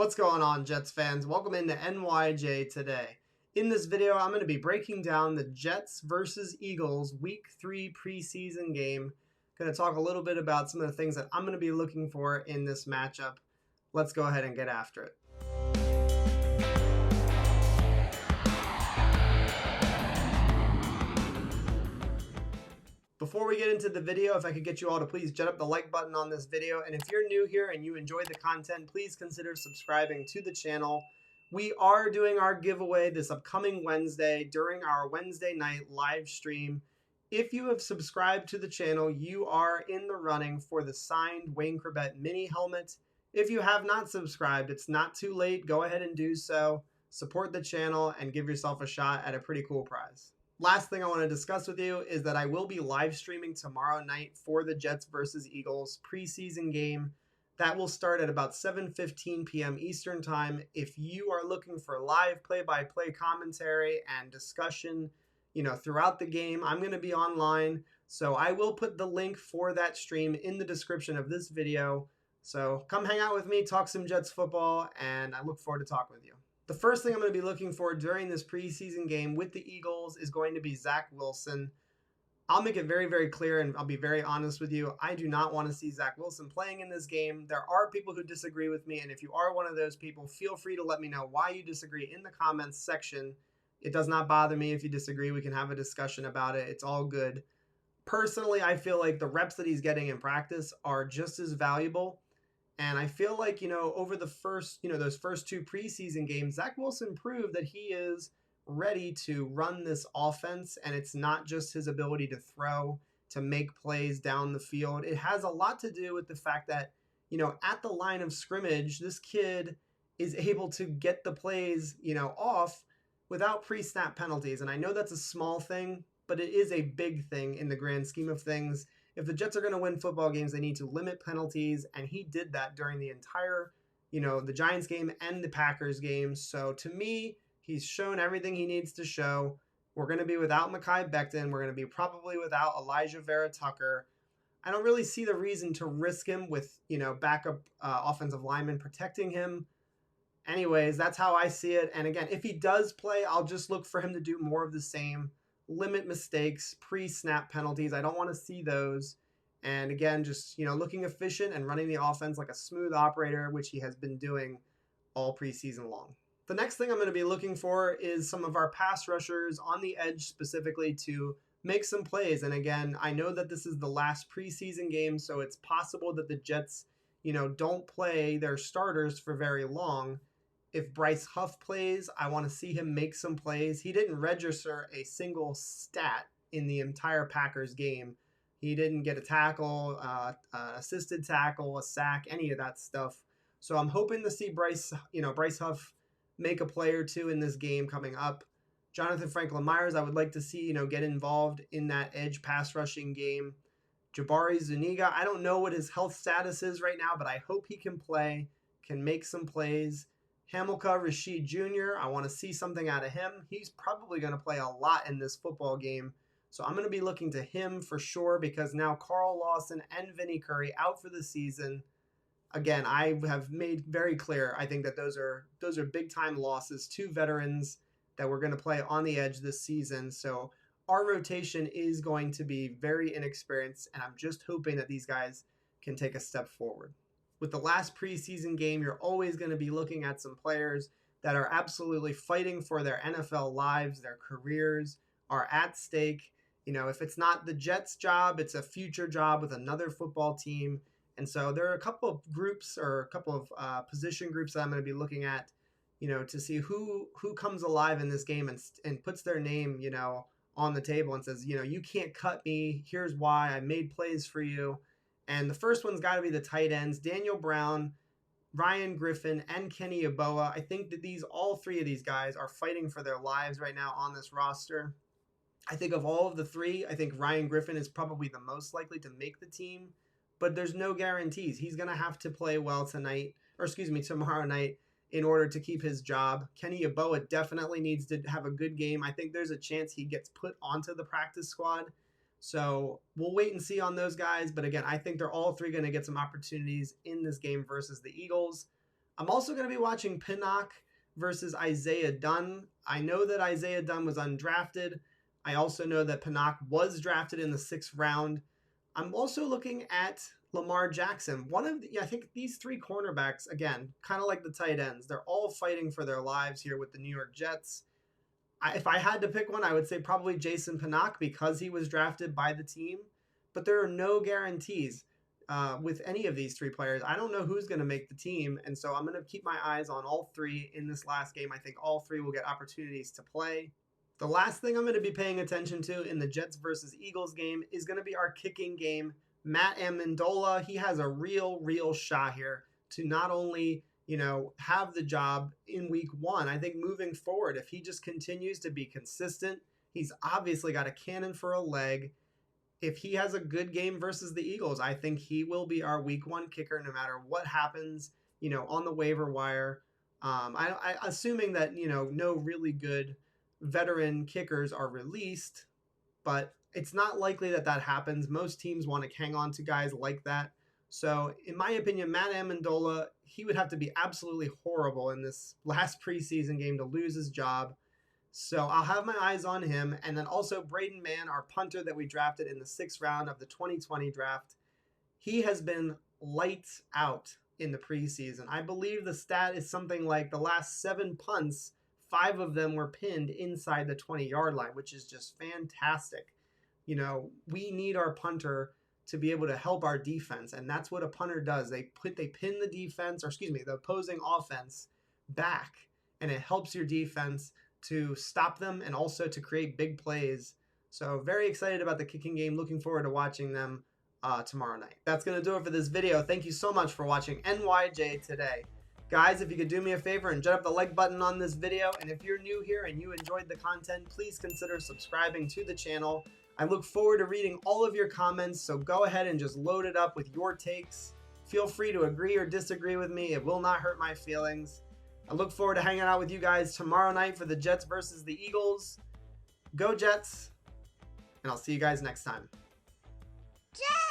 What's going on, Jets fans? Welcome into NYJ today. In this video, I'm going to be breaking down the Jets versus Eagles Week 3 preseason game. Going to talk a little bit about some of the things that I'm going to be looking for in this matchup. Let's go ahead and get after it. Before we get into the video, if I could get you all to please jet up the like button on this video. And if you're new here and you enjoy the content, please consider subscribing to the channel. We are doing our giveaway this upcoming Wednesday during our Wednesday night live stream. If you have subscribed to the channel, you are in the running for the signed Wayne Chrebet mini helmet. If you have not subscribed, it's not too late. Go ahead and do so. Support the channel and give yourself a shot at a pretty cool prize. Last thing I want to discuss with you is that I will be live streaming tomorrow night for the Jets versus Eagles preseason game. That will start at about 7:15 p.m. Eastern time. If you are looking for live play-by-play commentary and discussion, throughout the game, I'm going to be online. So I will put the link for that stream in the description of this video. So come hang out with me, talk some Jets football, and I look forward to talking with you. The first thing I'm going to be looking for during this preseason game with the Eagles is going to be Zach Wilson. I'll make it very, very clear, and I'll be very honest with you. I do not want to see Zach Wilson playing in this game. There are people who disagree with me, and if you are one of those people, feel free to let me know why you disagree in the comments section. It does not bother me if you disagree. We can have a discussion about it. It's all good. Personally, I feel like the reps that he's getting in practice are just as valuable. And I feel like, over the those first two preseason games, Zach Wilson proved that he is ready to run this offense. And it's not just his ability to throw, to make plays down the field. It has a lot to do with the fact that, at the line of scrimmage, this kid is able to get the plays, off without pre-snap penalties. And I know that's a small thing, but it is a big thing in the grand scheme of things. If the Jets are going to win football games, they need to limit penalties, and he did that during the entire, the Giants game and the Packers game. So to me, he's shown everything he needs to show. We're going to be without Mekhi Becton. We're going to be probably without Elijah Vera-Tucker. I don't really see the reason to risk him with, backup offensive linemen protecting him. Anyways, that's how I see it. And again, if he does play, I'll just look for him to do more of the same. Limit mistakes, pre-snap penalties. I don't want to see those. And again, just, looking efficient and running the offense like a smooth operator, which he has been doing all preseason long. The next thing I'm going to be looking for is some of our pass rushers on the edge specifically to make some plays. And again, I know that this is the last preseason game, so it's possible that the Jets, don't play their starters for very long. If Bryce Huff plays, I want to see him make some plays. He didn't register a single stat in the entire Packers game. He didn't get a tackle, assisted tackle, a sack, any of that stuff. So I'm hoping to see Bryce Huff make a play or two in this game coming up. Jonathan Franklin-Myers, I would like to see, get involved in that edge pass rushing game. Jabari Zuniga, I don't know what his health status is right now, but I hope he can play, can make some plays. Hamilcar Rashed Jr., I want to see something out of him. He's probably going to play a lot in this football game. So I'm going to be looking to him for sure because now Carl Lawson and Vinny Curry out for the season. Again, I have made very clear, I think that those are big-time losses, two veterans that we're going to play on the edge this season. So our rotation is going to be very inexperienced, and I'm just hoping that these guys can take a step forward. With the last preseason game, you're always going to be looking at some players that are absolutely fighting for their NFL lives, their careers are at stake. If it's not the Jets' job, it's a future job with another football team. And so there are a couple of groups or a couple of position groups that I'm going to be looking at, to see who comes alive in this game and puts their name, on the table and says, you can't cut me. Here's why. I made plays for you. And the first one's got to be the tight ends, Daniel Brown, Ryan Griffin, and Kenny Yeboah. I think that all three of these guys are fighting for their lives right now on this roster. I think of all of the three, I think Ryan Griffin is probably the most likely to make the team, but there's no guarantees. He's going to have to play well tomorrow night in order to keep his job. Kenny Yeboah definitely needs to have a good game. I think there's a chance he gets put onto the practice squad. So we'll wait and see on those guys. But again, I think they're all three going to get some opportunities in this game versus the Eagles. I'm also going to be watching Pinnock versus Isaiah Dunn. I know that Isaiah Dunn was undrafted. I also know that Pinnock was drafted in the 6th round. I'm also looking at Lamar Jackson. I think these 3 cornerbacks, again, kind of like the tight ends, they're all fighting for their lives here with the New York Jets. If I had to pick one, I would say probably Jason Pinnock because he was drafted by the team. But there are no guarantees with any of these 3 players. I don't know who's going to make the team, and so I'm going to keep my eyes on all 3 in this last game. I think all 3 will get opportunities to play. The last thing I'm going to be paying attention to in the Jets versus Eagles game is going to be our kicking game. Matt Amendola, he has a real shot here to not only, have the job in week 1. I think moving forward, if he just continues to be consistent, he's obviously got a cannon for a leg. If he has a good game versus the Eagles, I think he will be our week 1 kicker no matter what happens, on the waiver wire. Assuming that, no really good veteran kickers are released, but it's not likely that happens. Most teams want to hang on to guys like that. So in my opinion, Matt Amendola, he would have to be absolutely horrible in this last preseason game to lose his job. So I'll have my eyes on him. And then also Braden Mann, our punter that we drafted in the 6th round of the 2020 draft. He has been lights out in the preseason. I believe the stat is something like the last 7 punts, 5 of them were pinned inside the 20-yard line, which is just fantastic. We need our punter to be able to help our defense, and that's what a punter does. They pin the opposing offense back, and it helps your defense to stop them and also to create big plays. So very excited about the kicking game. Looking forward to watching them tomorrow night. That's going to do it for this video. Thank you so much for watching NYJ Today. Guys, if you could do me a favor and jump up the like button on this video, and if you're new here and you enjoyed the content, please consider subscribing to the channel. I look forward to reading all of your comments, so go ahead and just load it up with your takes. Feel free to agree or disagree with me. It will not hurt my feelings. I look forward to hanging out with you guys tomorrow night for the Jets versus the Eagles. Go Jets, and I'll see you guys next time. Jets!